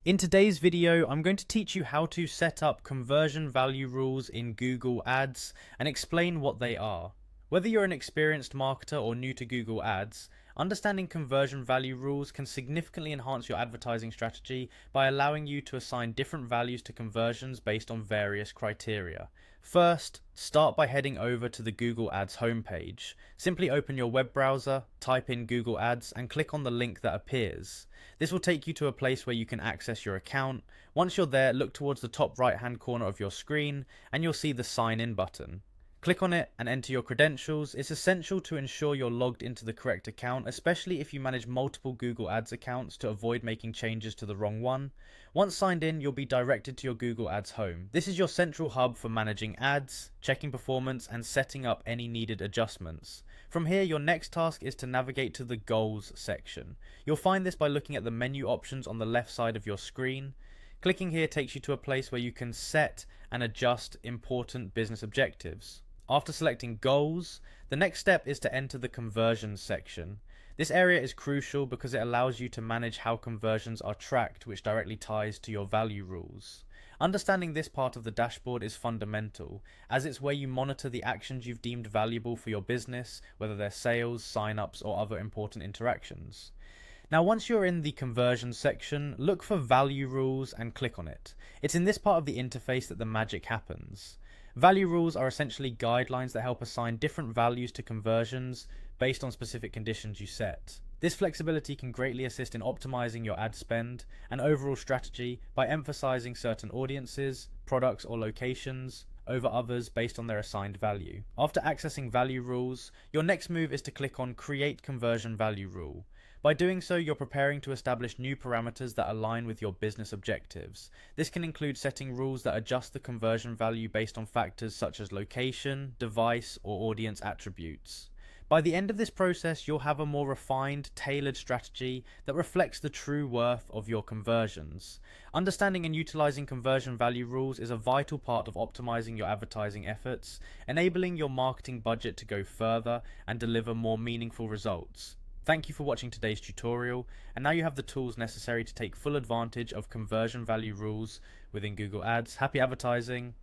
In today's video, I'm going to teach you how to set up conversion value rules in Google Ads and explain what they are. Whether you're an experienced marketer or new to Google Ads, understanding conversion value rules can significantly enhance your advertising strategy by allowing you to assign different values to conversions based on various criteria. First, start by heading over to the Google Ads homepage. Simply open your web browser, type in Google Ads, and click on the link that appears. This will take you to a place where you can access your account. Once you're there, look towards the top right hand corner of your screen and you'll see the sign in button. Click on it and enter your credentials. It's essential to ensure you're logged into the correct account, especially if you manage multiple Google Ads accounts, to avoid making changes to the wrong one. Once signed in, you'll be directed to your Google Ads home. This is your central hub for managing ads, checking performance, and setting up any needed adjustments. From here, your next task is to navigate to the Goals section. You'll find this by looking at the menu options on the left side of your screen. Clicking here takes you to a place where you can set and adjust important business objectives. After selecting Goals, the next step is to enter the Conversions section. This area is crucial because it allows you to manage how conversions are tracked, which directly ties to your value rules. Understanding this part of the dashboard is fundamental, as it's where you monitor the actions you've deemed valuable for your business, whether they're sales, sign-ups, or other important interactions. Now, once you're in the conversion section, look for value rules and click on it. It's in this part of the interface that the magic happens. Value rules are essentially guidelines that help assign different values to conversions based on specific conditions you set. This flexibility can greatly assist in optimizing your ad spend and overall strategy by emphasizing certain audiences, products, or locations over others based on their assigned value. After accessing value rules, your next move is to click on Create Conversion Value Rule. By doing so, you're preparing to establish new parameters that align with your business objectives. This can include setting rules that adjust the conversion value based on factors such as location, device, or audience attributes. By the end of this process, you'll have a more refined, tailored strategy that reflects the true worth of your conversions. Understanding and utilizing conversion value rules is a vital part of optimizing your advertising efforts, enabling your marketing budget to go further and deliver more meaningful results. Thank you for watching today's tutorial, and now you have the tools necessary to take full advantage of conversion value rules within Google Ads. Happy advertising,